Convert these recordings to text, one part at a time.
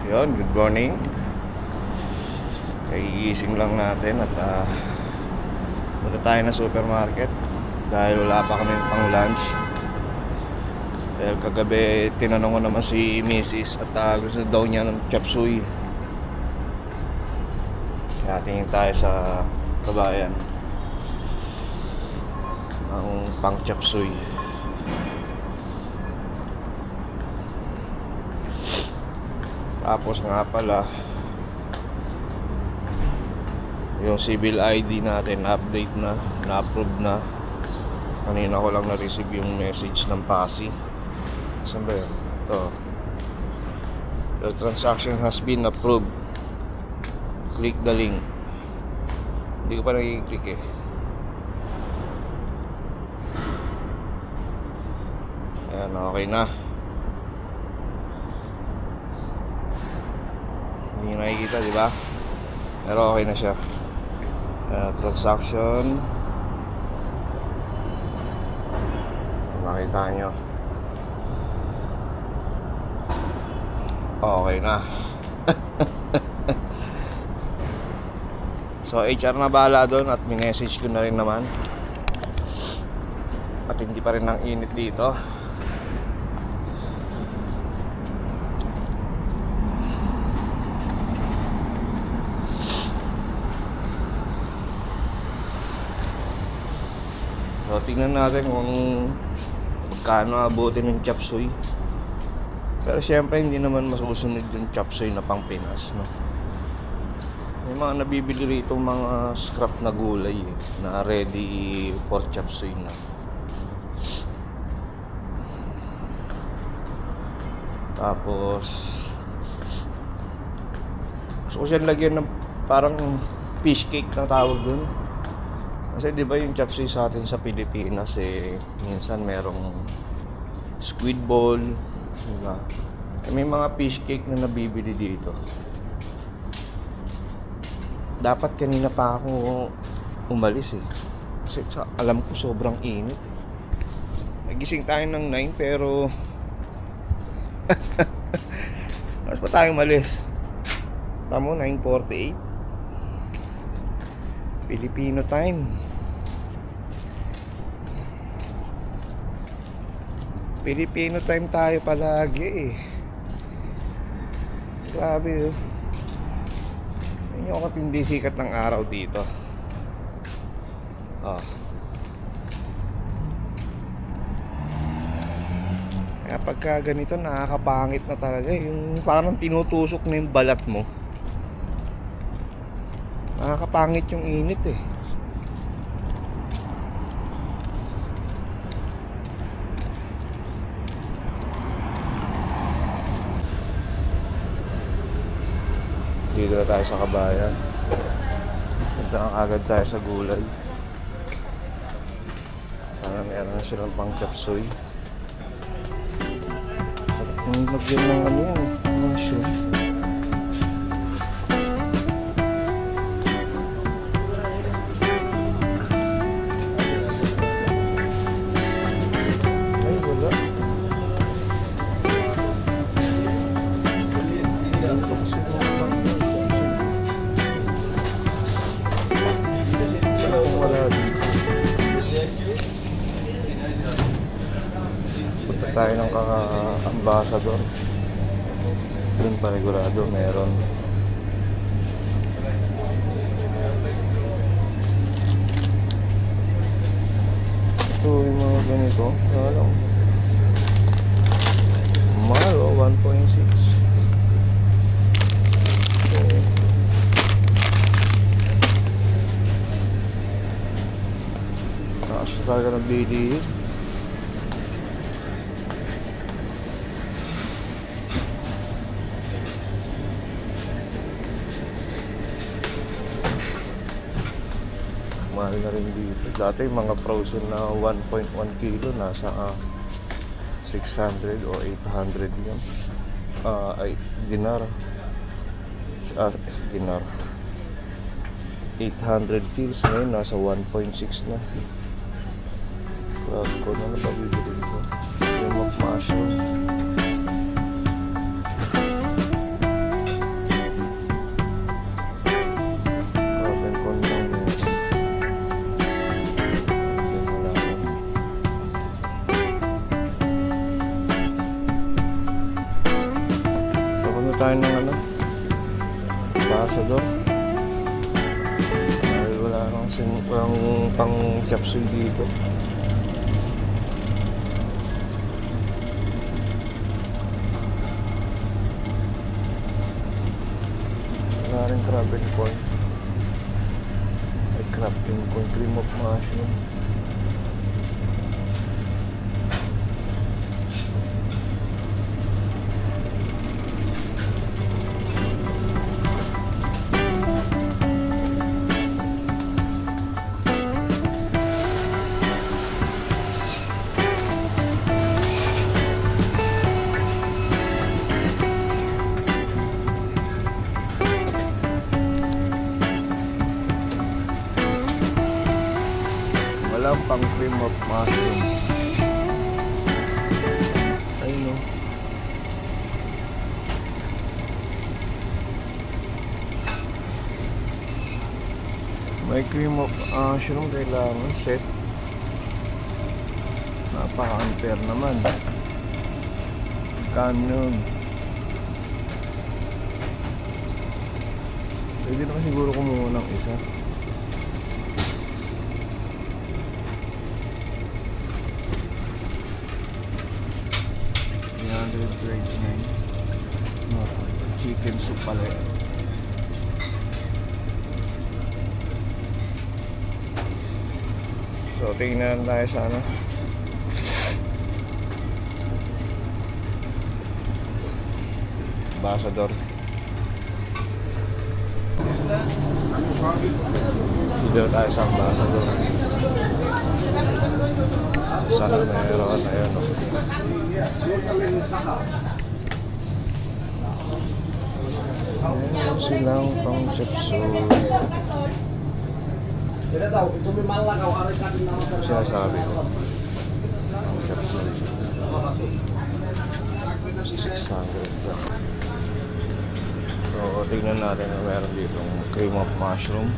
Yun, good morning. Kaigising lang natin at punta tayo na supermarket dahil wala pa kami pang lunch. Dahil kagabi tinanong ko naman si Mrs. at gusto daw niya ng chop suey. Kaya tingin tayo sa kabayan ang pang chop suey. Tapos nga pala, yung civil ID natin update na, na-approve na. Kanina ko lang na-receive yung message ng PASI. Saan ba yun? Ito. The transaction has been approved. Click the link. Hindi ko pa nag-click eh. Ayan, okay na. Hindi nyo nakikita, di ba? Pero okay na siya. Transaction. Makita nyo. Okay na. So HR na bahala doon at minessage ko na rin naman. At hindi pa rin ang init dito. So, tingnan natin kung magkano abutin ng chop suey. Pero syempre hindi naman masusunod yung chop suey na pang Pinas, no? May mga nabibili rito mga scrap na gulay na ready for chop suey na. Tapos gusto ko siya lagyan ng parang fish cake na tawag dun. Kasi di ba yung chop suey sa atin sa Pilipinas minsan merong squid ball, di ba? May mga fish cake na nabibili dito. Dapat kanina pa ako umalis kasi alam ko sobrang init Nagising tayo ng 9 pero mas pa tayo umalis. Tamo 9:48 Filipino time. Filipino time tayo palagi Grabe Yan yung katindi sikat ng araw dito. Kaya pagka ganito nakakapangit na talaga. Yung parang tinutusok na yung balat mo. Nakakapangit yung init Dito na tayo sa kabayan. Punta na agad tayo sa gulay. Sana meron na silang pang chop suey. Sarap yung lagyan ng ano yan mga shoe. Punta tayo ng Ambassador. Doon parigurado meron. Ito yung mga ganito. Alam. Mahal 1.6. Taas talaga ng bilihin. Mahal na rin dito. Dati mga frozen na 1.1 kilo nasa 600 o 800 yan. Dinar. Dinar. 800 pills ngayon nasa 1.6 na. Grabe ko na nabibili ko. Yung mushroom. tayo ng ano, pasador. Dahil wala nang pang chop suey dito. Wala rin crab and corn. Ay, crab and corn, cream of mushroom. Walang pang cream of mushroom. Ayun o. May cream of mushroom, kailangan set. Napaka-unfair naman. Canon. Pwede naman siguro kumuha ng isa. Chicken soup pala yun. So tingnan tayo sa ano, Ambassador. Dito tayo sa Ambassador. Sana mayroon, ayun o. Meron silang pang chop suey. Sinasabi ko, pang chop suey. 600 lang. So tignan natin kung meron dito cream of mushroom.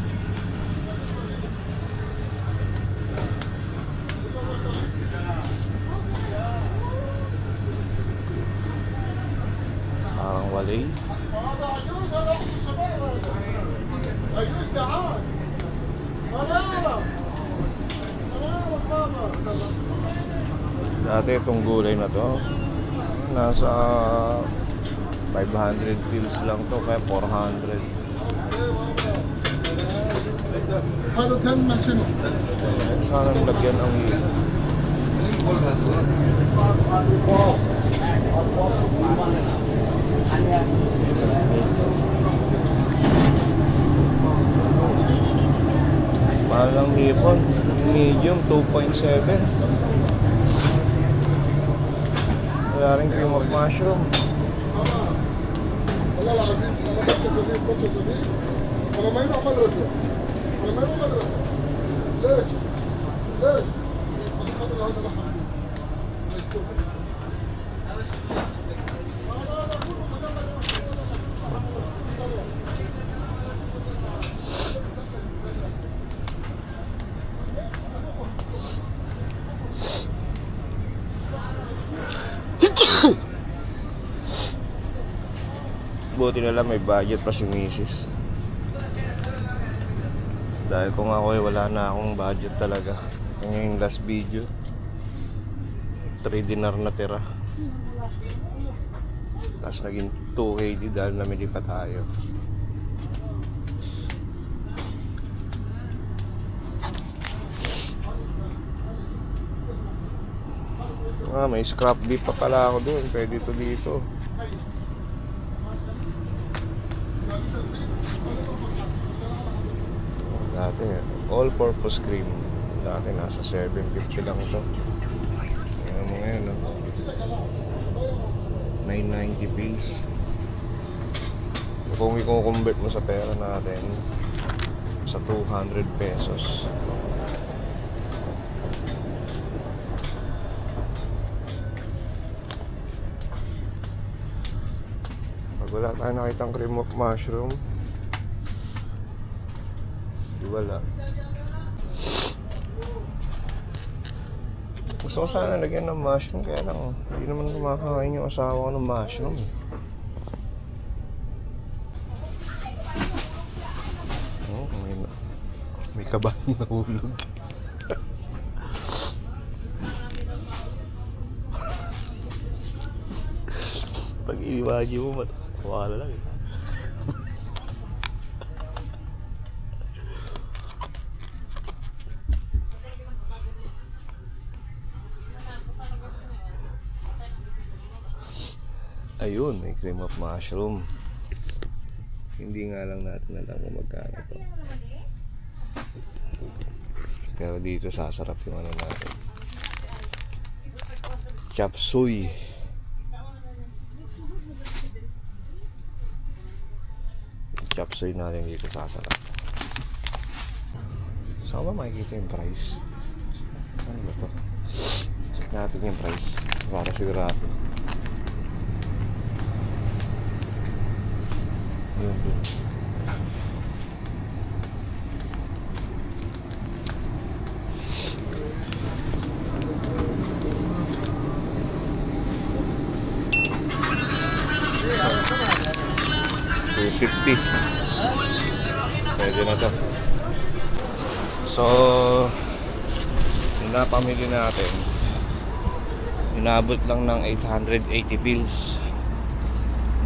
Parang walay. Dati itong gulay na to nasa 500 pills lang to, kaya 400. Sana lagyan ang hilo. Mahal ng hipon. Medium 2.7. Wala rin cream of mushroom. والله العظيم انا باتش صغير انا ما يروح مدرسه ليش؟ عشان خاطر هذا لحم Buti na lang may budget pa si Mrs. Dahil kung ako wala na akong budget talaga. Yung last video 3 dinar na tira. Tapos naging 2 KD dahil namili pa tayo. May scrap beef pa pala ako doon. Pwede ito dito. Dati all-purpose cream. Dati nasa 750 lang ito. Ayan mo ngayon, no? 990 piece. Kung i-convert mo sa pera natin, sa 200 pesos. Pag wala tayo nakitang cream of mushroom, wala. Gusto ko sana lagyan ng mushroom, kaya lang hindi naman kumakain yung asawa ko ng mushroom. Oh, may kabahang nahulog. Pag iniwagi mo, matawa lang eh. Ayun, may cream of mushroom. Hindi nga lang natin alam kung magkano to. Pero dito sasarap yung ano natin. Chop suey. Chop suey natin dito sasarap. Saan ba makikita yung price? Ano ba to? Check natin yung price para sigurado. Yun dun. $250. Pwede na to. So, yung napamili natin, inabot lang ng 880 pills.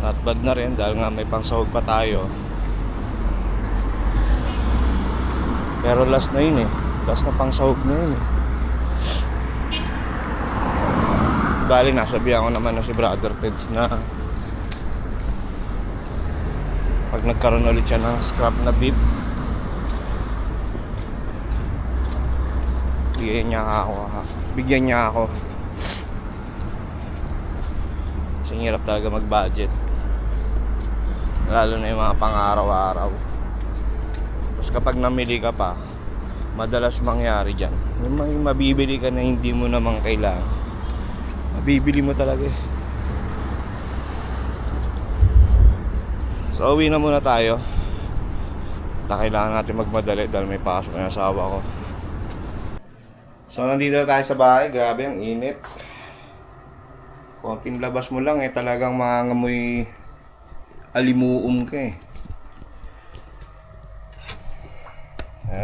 Not bad na rin dahil nga may pangsahog pa tayo. Pero last na yun eh. Last na pangsahog na yun eh. Bali, nasabihan ko naman na si Brother Peds na pag nagkaroon ulit siya ng scrap na beef, bigyan niya ako. Kasi hirap talaga mag-budget, lalo na yung mga pang-araw-araw. Tapos kapag namili ka pa, madalas mangyari dyan, yung may mabibili ka na hindi mo naman kailangan, mabibili mo talaga eh. So uwi na muna tayo. Kailangan natin magmadali dahil may pasok na asawa ko. So nandito na tayo sa bahay. Grabe ang init. Konting labas mo lang eh, talagang mangangamoy alimuum ka eh.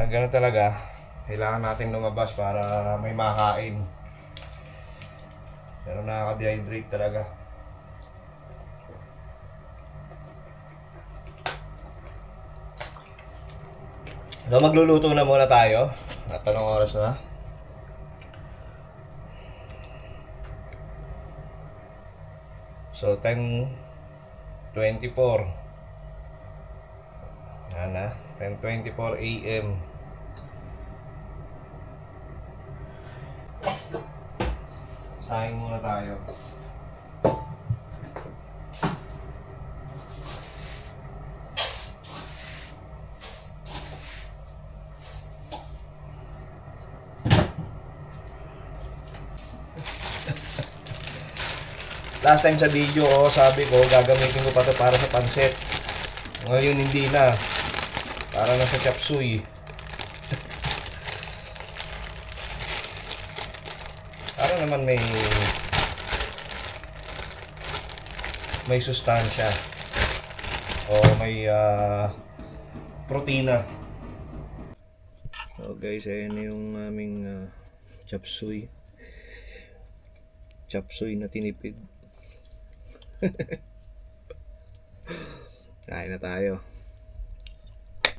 Ganun talaga. Kailangan natin lumabas para may makain. Pero nakaka-dehydrate talaga. So magluluto na muna tayo. At anong oras na? So 10:24. Yan na, 10:24 AM. Saing muna tayo. Last time sa video ko, sabi ko gagamitin ko pa to para sa pansit. Ngayon hindi na. Para na sa chop suey. Para naman may sustansya o may protina. So guys, ayan na yung aming chop suey. Chop suey na tinipid. Kain na tayo.